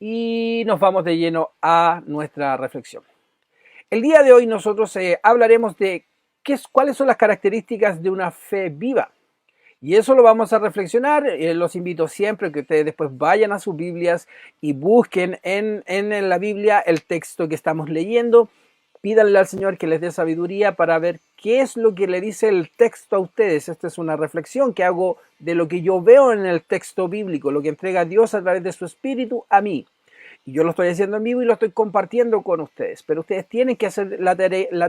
y nos vamos de lleno a nuestra reflexión. El día de hoy nosotros hablaremos de cuáles son las características de una fe viva. Y eso lo vamos a reflexionar. Los invito siempre a que ustedes después vayan a sus Biblias y busquen en la Biblia el texto que estamos leyendo. Pídanle al Señor que les dé sabiduría para ver qué es lo que le dice el texto a ustedes. Esta es una reflexión que hago de lo que yo veo en el texto bíblico, lo que entrega Dios a través de su Espíritu a mí. Y yo lo estoy haciendo en vivo y lo estoy compartiendo con ustedes. Pero ustedes tienen que hacer la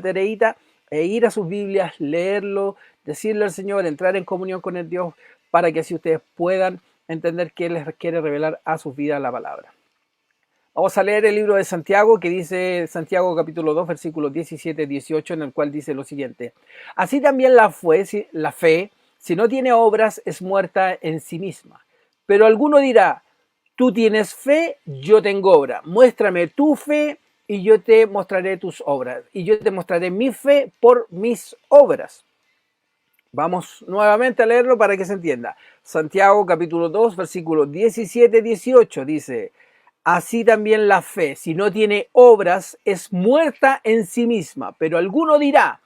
tareita e ir a sus Biblias, leerlo, decirle al Señor, entrar en comunión con el Dios para que así ustedes puedan entender qué les quiere revelar a sus vidas la palabra. Vamos a leer el libro de Santiago, que dice Santiago capítulo 2, versículos 17-18, en el cual dice lo siguiente. Así también la fe, si no tiene obras, es muerta en sí misma. Pero alguno dirá, tú tienes fe, yo tengo obra. Muéstrame tu fe y yo te mostraré tus obras. Y yo te mostraré mi fe por mis obras. Vamos nuevamente a leerlo para que se entienda. Santiago capítulo 2, versículos 17-18 dice, así también la fe, si no tiene obras, es muerta en sí misma. Pero alguno dirá,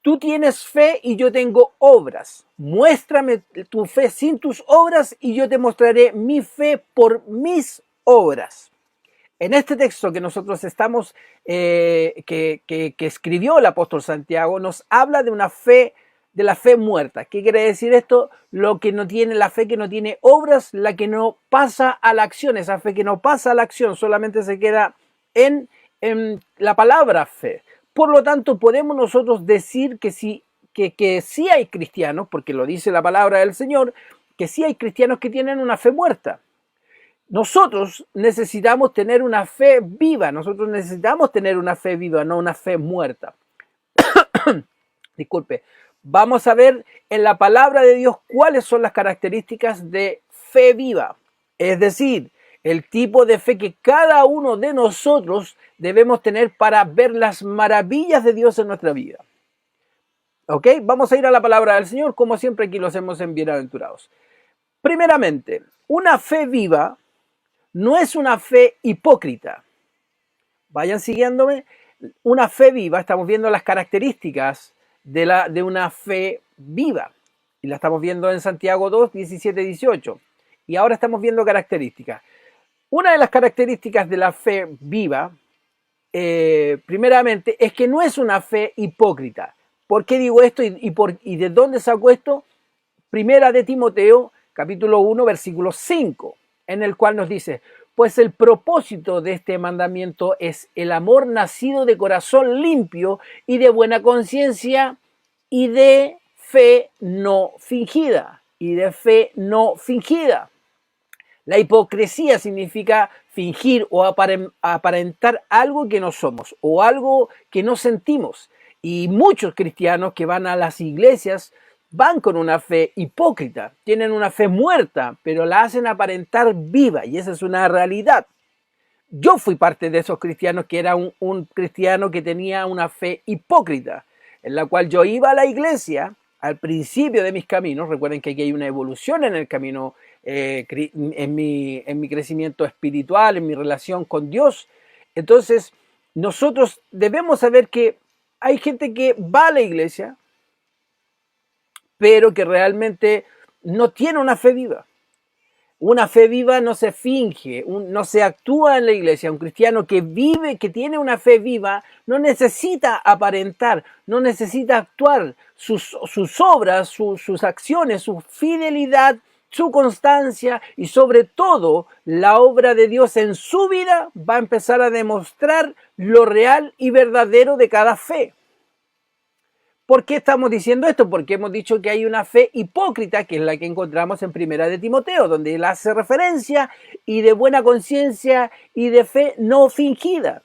tú tienes fe y yo tengo obras. Muéstrame tu fe sin tus obras y yo te mostraré mi fe por mis obras. En este texto que nosotros estamos, que escribió el apóstol Santiago, nos habla de una fe, de la fe muerta. ¿Qué quiere decir esto? Lo que no tiene, la fe que no tiene obras, la que no pasa a la acción, esa fe que no pasa a la acción, solamente se queda en la palabra fe. Por lo tanto, podemos nosotros decir que sí hay cristianos, porque lo dice la palabra del Señor, que sí hay cristianos que tienen una fe muerta. Nosotros necesitamos tener una fe viva, nosotros necesitamos tener una fe viva, no una fe muerta. Disculpe. Vamos a ver en la palabra de Dios cuáles son las características de fe viva. Es decir, el tipo de fe que cada uno de nosotros debemos tener para ver las maravillas de Dios en nuestra vida. ¿Ok? Vamos a ir a la palabra del Señor, como siempre aquí lo hacemos en Bienaventurados. Primeramente, una fe viva no es una fe hipócrita. Vayan siguiéndome. Una fe viva, estamos viendo las características de una fe viva. Y la estamos viendo en Santiago 2, 17-18. Y ahora estamos viendo características. Una de las características de la fe viva, primeramente, es que no es una fe hipócrita. ¿Por qué digo esto y de dónde saco esto? Primera de Timoteo, capítulo 1, versículo 5, en el cual nos dice, pues el propósito de este mandamiento es el amor nacido de corazón limpio y de buena conciencia y de fe no fingida. Y de fe no fingida. La hipocresía significa fingir o aparentar algo que no somos o algo que no sentimos. Y muchos cristianos que van a las iglesias van con una fe hipócrita, tienen una fe muerta, pero la hacen aparentar viva y esa es una realidad. Yo fui parte de esos cristianos que era un cristiano que tenía una fe hipócrita, en la cual yo iba a la iglesia al principio de mis caminos. Recuerden que aquí hay una evolución en el camino, en mi crecimiento espiritual, en mi relación con Dios. Entonces, nosotros debemos saber que hay gente que va a la iglesia, pero que realmente no tiene una fe viva. Una fe viva no se finge, no se actúa en la iglesia. Un cristiano que vive, que tiene una fe viva, no necesita aparentar, no necesita actuar. Sus obras, sus acciones, su fidelidad, su constancia y sobre todo la obra de Dios en su vida va a empezar a demostrar lo real y verdadero de cada fe. ¿Por qué estamos diciendo esto? Porque hemos dicho que hay una fe hipócrita, que es la que encontramos en Primera de Timoteo, donde él hace referencia y de buena conciencia y de fe no fingida.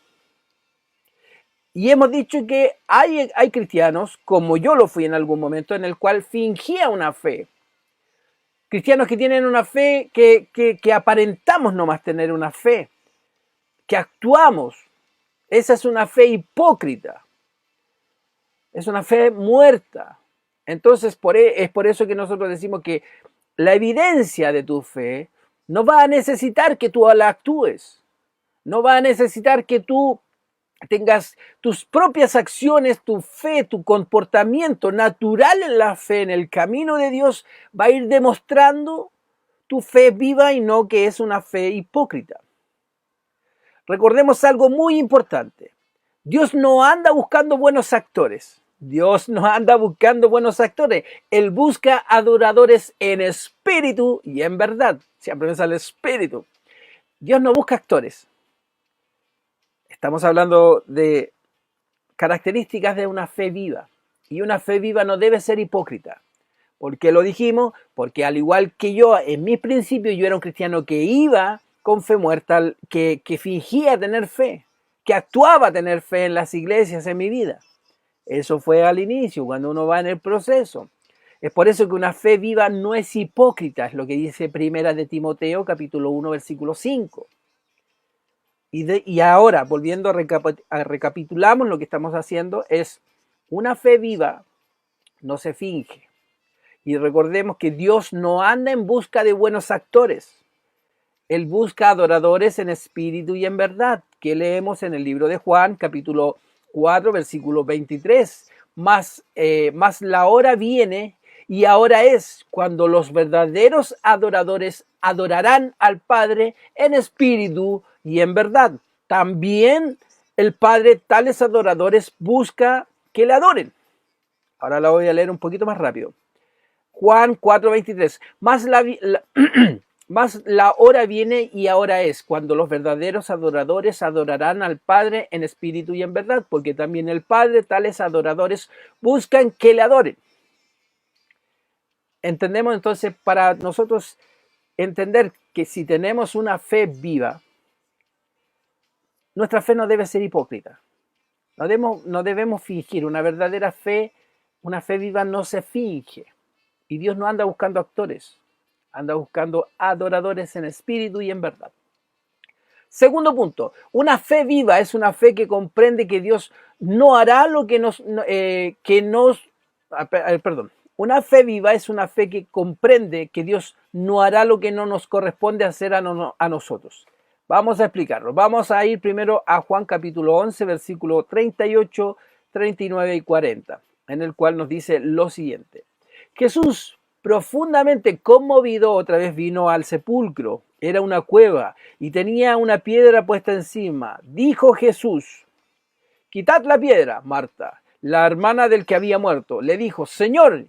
Y hemos dicho que hay cristianos, como yo lo fui en algún momento, en el cual fingía una fe. Cristianos que tienen una fe, que aparentamos nomás tener una fe, que actuamos. Esa es una fe hipócrita. Es una fe muerta. Entonces, es por eso que nosotros decimos que la evidencia de tu fe No va a necesitar que tú la actúes. No va a necesitar que tú tengas tus propias acciones, tu fe, tu comportamiento natural en la fe, en el camino de Dios, va a ir demostrando tu fe viva y no que es una fe hipócrita. Recordemos algo muy importante. Dios no anda buscando buenos actores. Dios no anda buscando buenos actores. Él busca adoradores en espíritu y en verdad. Siempre me sale espíritu. Dios no busca actores. Estamos hablando de características de una fe viva. Y una fe viva no debe ser hipócrita. ¿Por qué lo dijimos? Porque al igual que yo, en mis principios, yo era un cristiano que iba con fe muerta, que fingía tener fe, que actuaba tener fe en las iglesias en mi vida. Eso fue al inicio, cuando uno va en el proceso. Es por eso que una fe viva no es hipócrita, es lo que dice Primera de Timoteo, capítulo 1, versículo 5. Y ahora, volviendo a recapitulamos lo que estamos haciendo, es una fe viva no se finge. Y recordemos que Dios no anda en busca de buenos actores. Él busca adoradores en espíritu y en verdad, que leemos en el libro de Juan, capítulo 4, versículo 23. Mas la hora viene y ahora es cuando los verdaderos adoradores adorarán al Padre en espíritu y en verdad. También el Padre tales adoradores busca que le adoren. Ahora la voy a leer un poquito más rápido. Juan 4:23. Mas la hora viene y ahora es cuando los verdaderos adoradores adorarán al Padre en espíritu y en verdad, porque también el Padre tales adoradores buscan que le adoren. Entendemos entonces, para nosotros entender que si tenemos una fe viva, nuestra fe no debe ser hipócrita. No debemos fingir. Una verdadera fe, una fe viva no se finge. Y Dios no anda buscando actores, anda buscando adoradores en espíritu y en verdad. Segundo punto, una fe viva es una fe que comprende que Dios no hará lo que Una fe viva es una fe que comprende que Dios no hará lo que no nos corresponde hacer a nosotros. Vamos a explicarlo. Vamos a ir primero a Juan capítulo 11, versículo 38, 39 y 40, en el cual nos dice lo siguiente. Jesús, profundamente conmovido, otra vez vino al sepulcro. Era una cueva y tenía una piedra puesta encima. Dijo Jesús, quitad la piedra. Marta, la hermana del que había muerto, le dijo, Señor,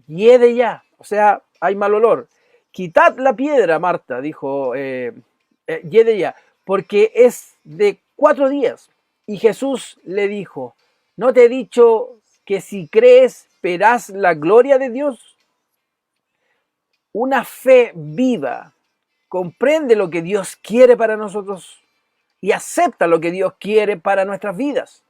hiede ya. O sea, hay mal olor. Quitad la piedra, Marta, dijo, hiede ya, porque es de 4 días. Y Jesús le dijo, ¿no te he dicho que si crees verás la gloria de Dios? Una fe viva comprende lo que Dios quiere para nosotros y acepta lo que Dios quiere para nuestras vidas.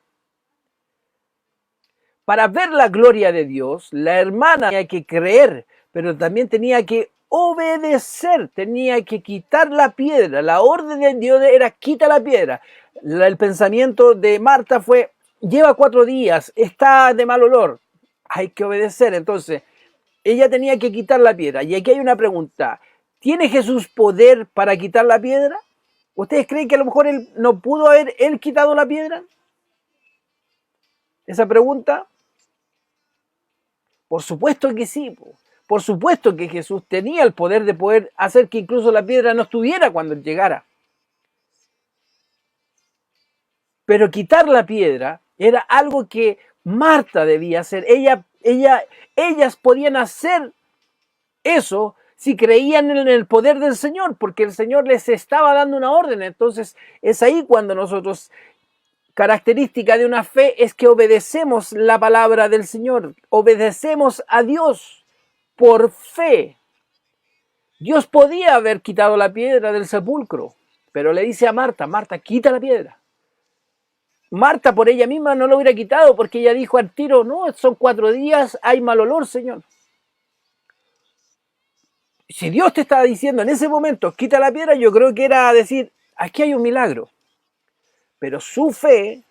Para ver la gloria de Dios, la hermana tenía que creer, pero también tenía que obedecer, tenía que quitar la piedra. La orden de Dios era quita la piedra. El pensamiento de Marta fue, lleva 4 días, está de mal olor, hay que obedecer. Entonces, ella tenía que quitar la piedra. Y aquí hay una pregunta, ¿tiene Jesús poder para quitar la piedra? ¿Ustedes creen que a lo mejor él no pudo haber él quitado la piedra? Esa pregunta, por supuesto que sí. Por supuesto que Jesús tenía el poder de poder hacer que incluso la piedra no estuviera cuando él llegara. Pero quitar la piedra era algo que Marta debía hacer. Ellas podían hacer eso si creían en el poder del Señor, porque el Señor les estaba dando una orden. Entonces es ahí cuando nosotros, característica de una fe es que obedecemos la palabra del Señor, obedecemos a Dios por fe. Dios podía haber quitado la piedra del sepulcro, pero le dice a Marta, Marta, quita la piedra. Marta por ella misma no lo hubiera quitado porque ella dijo al tiro, no, son 4 días, hay mal olor, Señor. Si Dios te estaba diciendo en ese momento, quita la piedra, yo creo que era decir, aquí hay un milagro. Pero su fe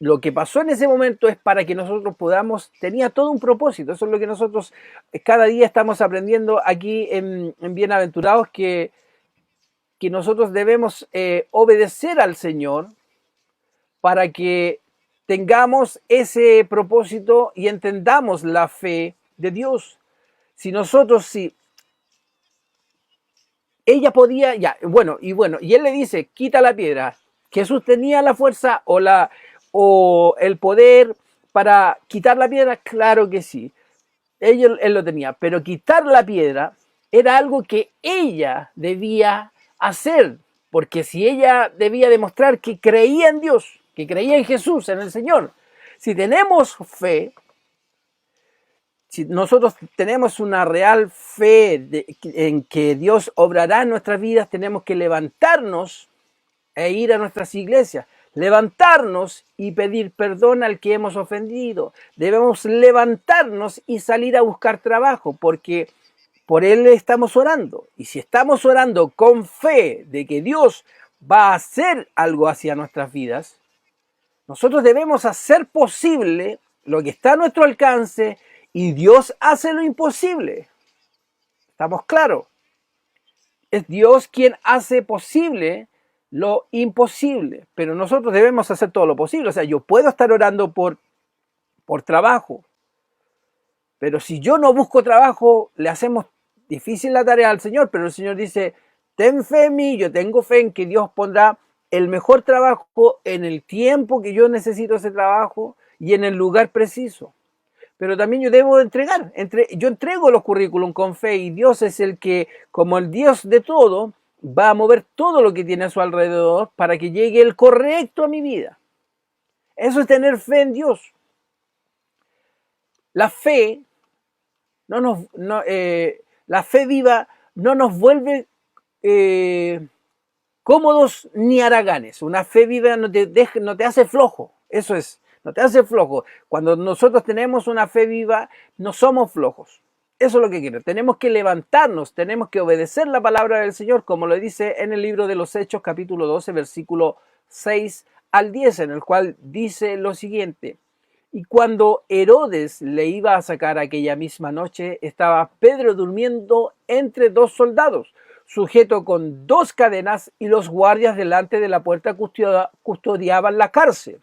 lo que pasó en ese momento es para que nosotros podamos, tenía todo un propósito. Eso es lo que nosotros cada día estamos aprendiendo aquí en Bienaventurados, que nosotros debemos obedecer al Señor para que tengamos ese propósito y entendamos la fe de Dios. Si nosotros, si ella podía, ya, y él le dice, quita la piedra. Jesús tenía la fuerza o el poder para quitar la piedra, claro que sí. Él lo tenía, pero quitar la piedra era algo que ella debía hacer, porque si ella debía demostrar que creía en Dios, que creía en Jesús, en el Señor, si tenemos fe, si nosotros tenemos una real fe en que Dios obrará en nuestras vidas, tenemos que levantarnos e ir a nuestras iglesias, levantarnos y pedir perdón al que hemos ofendido. Debemos levantarnos y salir a buscar trabajo, porque por él estamos orando. Y si estamos orando con fe de que Dios va a hacer algo hacia nuestras vidas, nosotros debemos hacer posible lo que está a nuestro alcance, y Dios hace lo imposible. ¿Estamos claros? Es Dios quien hace posible lo imposible, pero nosotros debemos hacer todo lo posible. O sea, yo puedo estar orando por trabajo, pero si yo no busco trabajo, le hacemos difícil la tarea al Señor. Pero el Señor dice, ten fe en mí, yo tengo fe en que Dios pondrá el mejor trabajo en el tiempo que yo necesito ese trabajo y en el lugar preciso. Pero también yo debo entregar, yo entrego los currículum con fe, y Dios es el que, como el Dios de todo, va a mover todo lo que tiene a su alrededor para que llegue el correcto a mi vida. Eso es tener fe en Dios. La fe la fe viva no nos vuelve cómodos ni haraganes. Una fe viva no te hace flojo. Eso es, no te hace flojo. Cuando nosotros tenemos una fe viva, no somos flojos. Eso es lo que quiero. Tenemos que levantarnos, tenemos que obedecer la palabra del Señor, como lo dice en el libro de los Hechos, capítulo 12, versículo 6 al 10, en el cual dice lo siguiente. Y cuando Herodes le iba a sacar aquella misma noche, estaba Pedro durmiendo entre dos soldados, sujeto con dos cadenas, y los guardias delante de la puerta custodiaban la cárcel.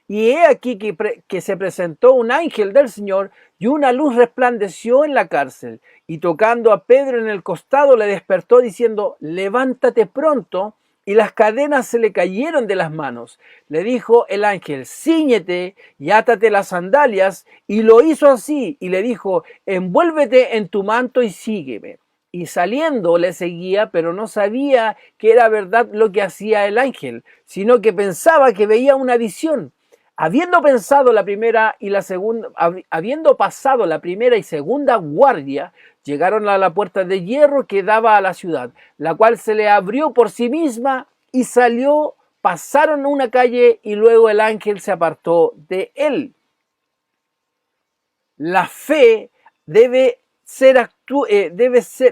Y he aquí que se presentó un ángel del Señor, y una luz resplandeció en la cárcel, y tocando a Pedro en el costado le despertó diciendo, levántate pronto. Y las cadenas se le cayeron de las manos. Le dijo el ángel, cíñete y átate las sandalias. Y lo hizo así, y le dijo, envuélvete en tu manto y sígueme. Y saliendo le seguía, pero no sabía que era verdad lo que hacía el ángel, sino que pensaba que veía una visión. Habiendo pasado la primera y segunda guardia, llegaron a la puerta de hierro que daba a la ciudad, la cual se le abrió por sí misma y salió, pasaron una calle y luego el ángel se apartó de él. La fe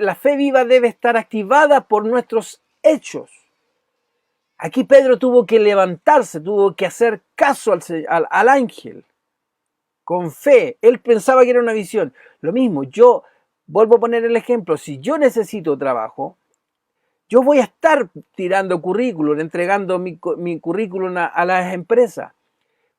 la fe viva debe estar activada por nuestros hechos. Aquí Pedro tuvo que levantarse, tuvo que hacer caso al ángel con fe. Él pensaba que era una visión. Lo mismo, yo vuelvo a poner el ejemplo, si yo necesito trabajo, yo voy a estar tirando currículum, entregando mi currículum a las empresas,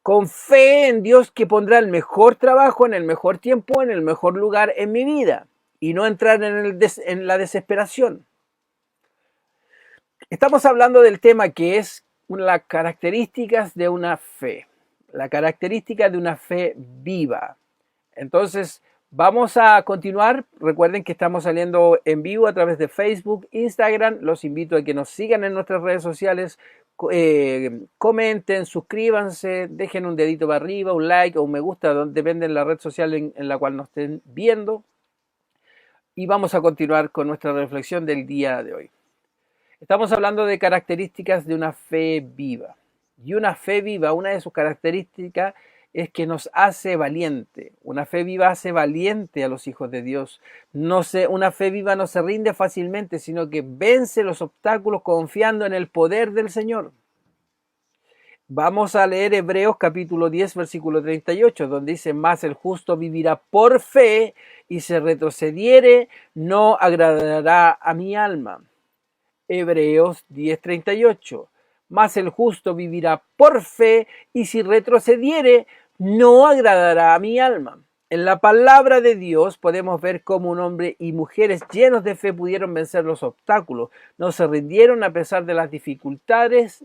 con fe en Dios que pondrá el mejor trabajo en el mejor tiempo, en el mejor lugar en mi vida, y no entrar en la desesperación. Estamos hablando del tema que es las características de una fe, la característica de una fe viva. Entonces, vamos a continuar. Recuerden que estamos saliendo en vivo a través de Facebook, Instagram. Los invito a que nos sigan en nuestras redes sociales. Comenten, suscríbanse, dejen un dedito para arriba, un like o un me gusta, depende de la red social en la cual nos estén viendo. Y vamos a continuar con nuestra reflexión del día de hoy. Estamos hablando de características de una fe viva. Y una fe viva, una de sus características es que nos hace valiente. Una fe viva hace valiente a los hijos de Dios. Una fe viva no se rinde fácilmente, sino que vence los obstáculos confiando en el poder del Señor. Vamos a leer Hebreos capítulo 10, versículo 38, donde dice, mas el justo vivirá por fe, y si retrocediere, no agradará a mi alma. Hebreos 10, 38, mas el justo vivirá por fe, y si retrocediere, no agradará a mi alma. En la palabra de Dios podemos ver cómo un hombre y mujeres llenos de fe pudieron vencer los obstáculos, no se rindieron a pesar de las dificultades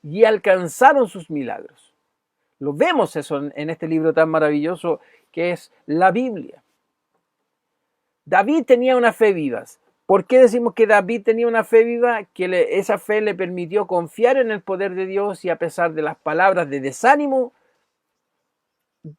y alcanzaron sus milagros. Lo vemos eso en este libro tan maravilloso que es la Biblia. David tenía una fe viva. ¿Por qué decimos que David tenía una fe viva? Que esa fe le permitió confiar en el poder de Dios, y a pesar de las palabras de desánimo,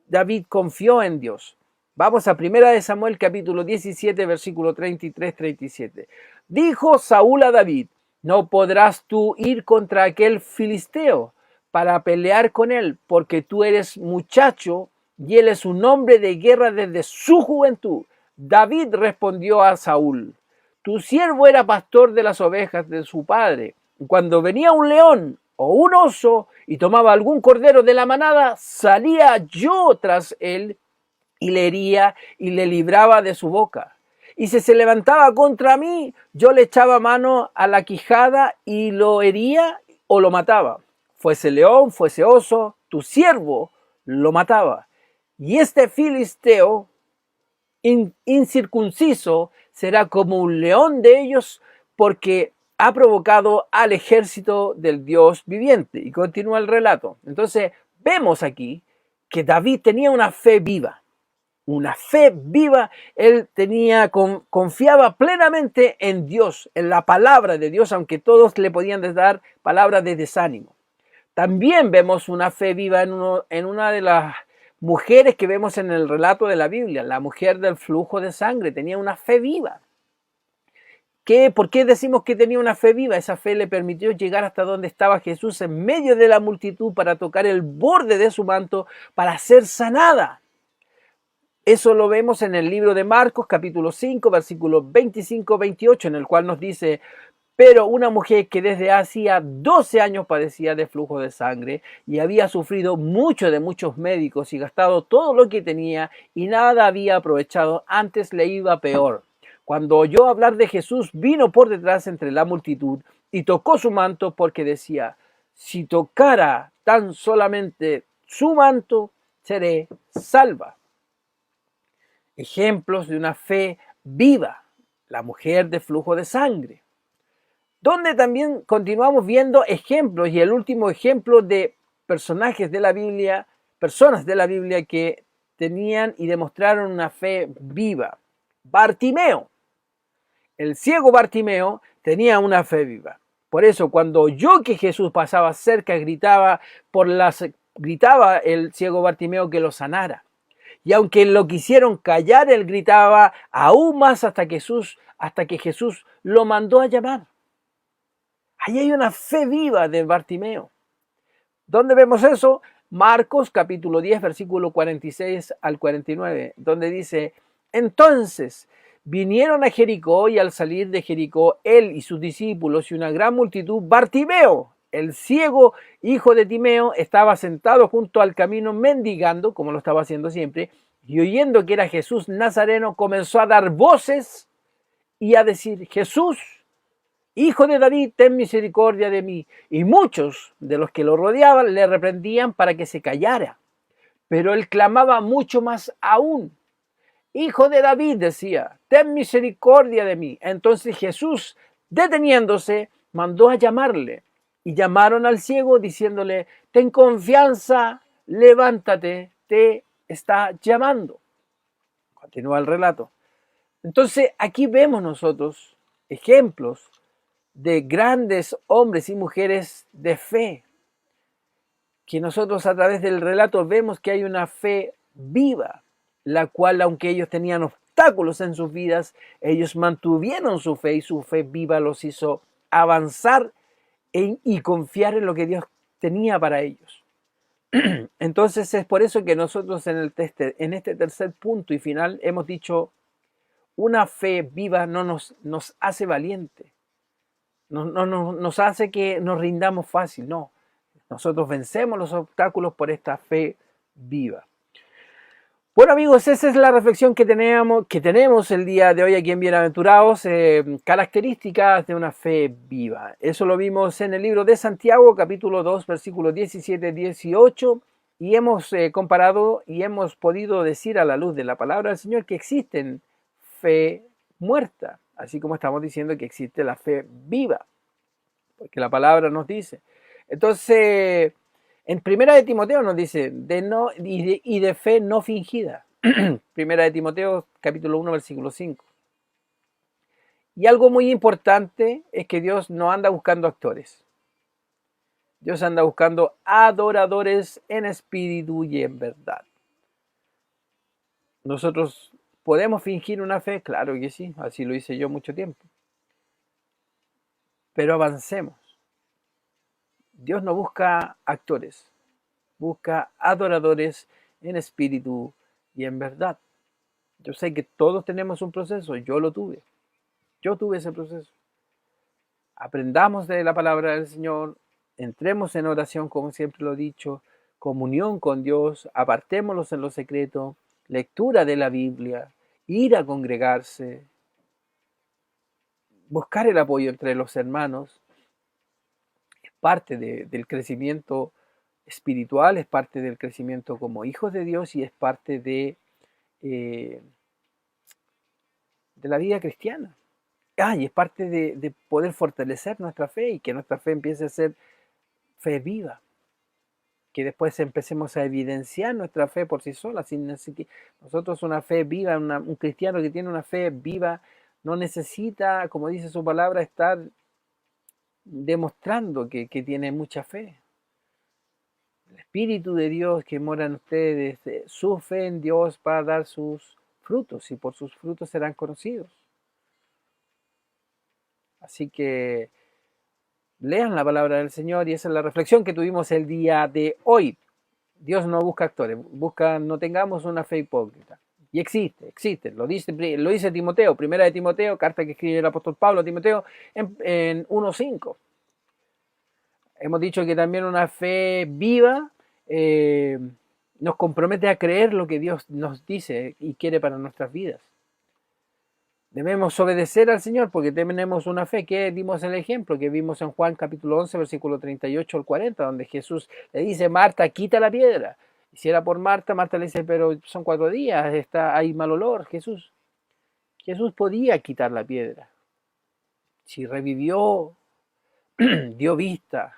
David confió en Dios. Vamos a 1 Samuel capítulo 17, versículo 33-37. Dijo Saúl a David, no podrás tú ir contra aquel filisteo para pelear con él, porque tú eres muchacho y él es un hombre de guerra desde su juventud. David respondió a Saúl, tu siervo era pastor de las ovejas de su padre. Cuando venía un león o un oso y tomaba algún cordero de la manada, salía yo tras él y le hería y le libraba de su boca. Y si se levantaba contra mí, yo le echaba mano a la quijada y lo hería o lo mataba. Fuese león, fuese oso, tu siervo lo mataba. Y este filisteo incircunciso será como un león de ellos, porque ha provocado al ejército del Dios viviente. Y continúa el relato. Entonces vemos aquí que David tenía una fe viva. Una fe viva. Él confiaba plenamente en Dios, en la palabra de Dios, aunque todos le podían dar palabras de desánimo. También vemos una fe viva en una de las mujeres que vemos en el relato de la Biblia, la mujer del flujo de sangre. Tenía una fe viva. ¿Por qué decimos que tenía una fe viva? Esa fe le permitió llegar hasta donde estaba Jesús en medio de la multitud para tocar el borde de su manto para ser sanada. Eso lo vemos en el libro de Marcos, capítulo 5, versículos 25-28, en el cual nos dice, pero una mujer que desde hacía 12 años padecía de flujo de sangre y había sufrido mucho de muchos médicos y gastado todo lo que tenía y nada había aprovechado, antes le iba peor. Cuando oyó hablar de Jesús, vino por detrás entre la multitud y tocó su manto, porque decía, si tocara tan solamente su manto, seré salva. Ejemplos de una fe viva, la mujer de flujo de sangre. Donde también continuamos viendo ejemplos, y el último ejemplo de personajes de la Biblia, personas de la Biblia que tenían y demostraron una fe viva. Bartimeo. El ciego Bartimeo tenía una fe viva. Por eso cuando oyó que Jesús pasaba cerca, gritaba el ciego Bartimeo que lo sanara. Y aunque lo quisieron callar, él gritaba aún más hasta que Jesús lo mandó a llamar. Ahí hay una fe viva de Bartimeo. ¿Dónde vemos eso? Marcos capítulo 10, versículo 46 al 49, donde dice, entonces vinieron a Jericó, y al salir de Jericó, él y sus discípulos y una gran multitud, Bartimeo, el ciego hijo de Timeo, estaba sentado junto al camino mendigando, como lo estaba haciendo siempre, y oyendo que era Jesús Nazareno, comenzó a dar voces y a decir, Jesús, Hijo de David, ten misericordia de mí. Y muchos de los que lo rodeaban le reprendían para que se callara. Pero él clamaba mucho más aún. Hijo de David, decía, ten misericordia de mí. Entonces Jesús, deteniéndose, mandó a llamarle. Y llamaron al ciego diciéndole, ten confianza, levántate, te está llamando. Continúa el relato. Entonces aquí vemos nosotros ejemplos de grandes hombres y mujeres de fe, que nosotros a través del relato vemos que hay una fe viva, la cual, aunque ellos tenían obstáculos en sus vidas, ellos mantuvieron su fe, y su fe viva los hizo avanzar y confiar en lo que Dios tenía para ellos. Entonces es por eso que nosotros en este tercer punto y final hemos dicho, una fe viva no nos hace valiente. nos hace que nos rindamos fácil, no. Nosotros vencemos los obstáculos por esta fe viva. Bueno amigos, esa es la reflexión que tenemos el día de hoy aquí en Bienaventurados, características de una fe viva. Eso lo vimos en el libro de Santiago, capítulo 2, versículos 17-18, y hemos comparado y hemos podido decir a la luz de la palabra del Señor que existen fe muerta, así como estamos diciendo que existe la fe viva, porque la palabra nos dice. Entonces, en Primera de Timoteo nos dice, de fe no fingida. Primera de Timoteo, capítulo 1, versículo 5. Y algo muy importante es que Dios no anda buscando actores. Dios anda buscando adoradores en espíritu y en verdad. Nosotros podemos fingir una fe, claro que sí, así lo hice yo mucho tiempo. Pero avancemos. Dios no busca actores, busca adoradores en espíritu y en verdad. Yo sé que todos tenemos un proceso, yo tuve ese proceso. Aprendamos de la palabra del Señor, entremos en oración, como siempre lo he dicho, comunión con Dios, apartémonos en lo secreto, lectura de la Biblia, ir a congregarse, buscar el apoyo entre los hermanos. Parte del crecimiento espiritual, es parte del crecimiento como hijos de Dios y es parte de la vida cristiana. Y es parte de poder fortalecer nuestra fe y que nuestra fe empiece a ser fe viva. Que después empecemos a evidenciar nuestra fe por sí sola. Nosotros una fe viva, un cristiano que tiene una fe viva no necesita, como dice su palabra, estar demostrando que tiene mucha fe. El Espíritu de Dios que mora en ustedes, su fe en Dios va a dar sus frutos y por sus frutos serán conocidos. Así que lean la palabra del Señor y esa es la reflexión que tuvimos el día de hoy. Dios no busca actores, no tengamos una fe hipócrita. Y existe, lo dice Timoteo, Primera de Timoteo, carta que escribe el apóstol Pablo a Timoteo en 1:5. Hemos dicho que también una fe viva nos compromete a creer lo que Dios nos dice y quiere para nuestras vidas. Debemos obedecer al Señor porque tenemos una fe que dimos el ejemplo que vimos en Juan capítulo 11, versículo 38 al 40, donde Jesús le dice, Marta, quita la piedra. Y si era por Marta, Marta le dice, pero son 4 días, hay mal olor. Jesús podía quitar la piedra. Si revivió, dio vista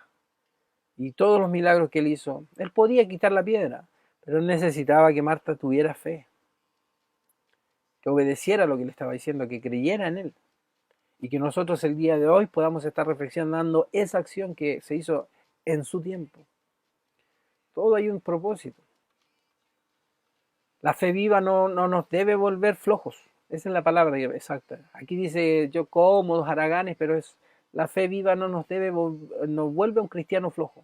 y todos los milagros que él hizo, él podía quitar la piedra, pero él necesitaba que Marta tuviera fe, que obedeciera lo que le estaba diciendo, que creyera en él. Y que nosotros el día de hoy podamos estar reflexionando esa acción que se hizo en su tiempo. Todo hay un propósito. La fe viva no nos debe volver flojos. Esa es la palabra exacta. Aquí dice yo cómodos, haraganes, pero la fe viva no nos vuelve un cristiano flojo.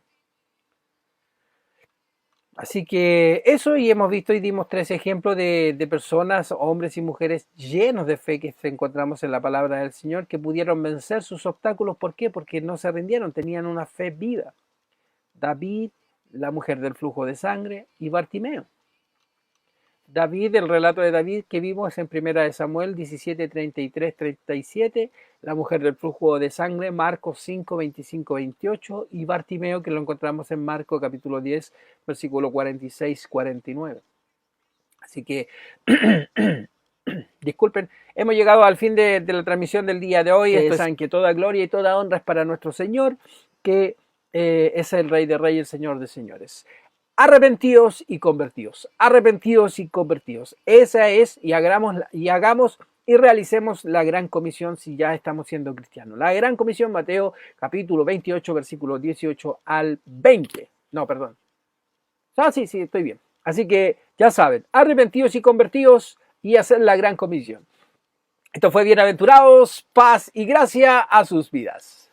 Así que eso, y hemos visto y dimos 3 ejemplos de personas, hombres y mujeres llenos de fe que encontramos en la palabra del Señor, que pudieron vencer sus obstáculos. ¿Por qué? Porque no se rindieron, tenían una fe viva. David, la mujer del flujo de sangre, y Bartimeo. David, el relato de David que vimos en 1 Samuel 17, 33, 37, la mujer del flujo de sangre, Marcos 5, 25, 28, y Bartimeo, que lo encontramos en Marcos capítulo 10, versículo 46, 49. Así que, disculpen, hemos llegado al fin de la transmisión del día de hoy. Saben que toda gloria y toda honra es para nuestro Señor, que es el Rey de Reyes, el Señor de Señores. Arrepentidos y convertidos. Arrepentidos y convertidos. Esa es, y hagamos y realicemos la gran comisión si ya estamos siendo cristianos. La gran comisión, Mateo capítulo 28, versículos 18 al 20. No, perdón. Sí, estoy bien. Así que ya saben, arrepentidos y convertidos y hacer la gran comisión. Esto fue Bienaventurados, paz y gracia a sus vidas.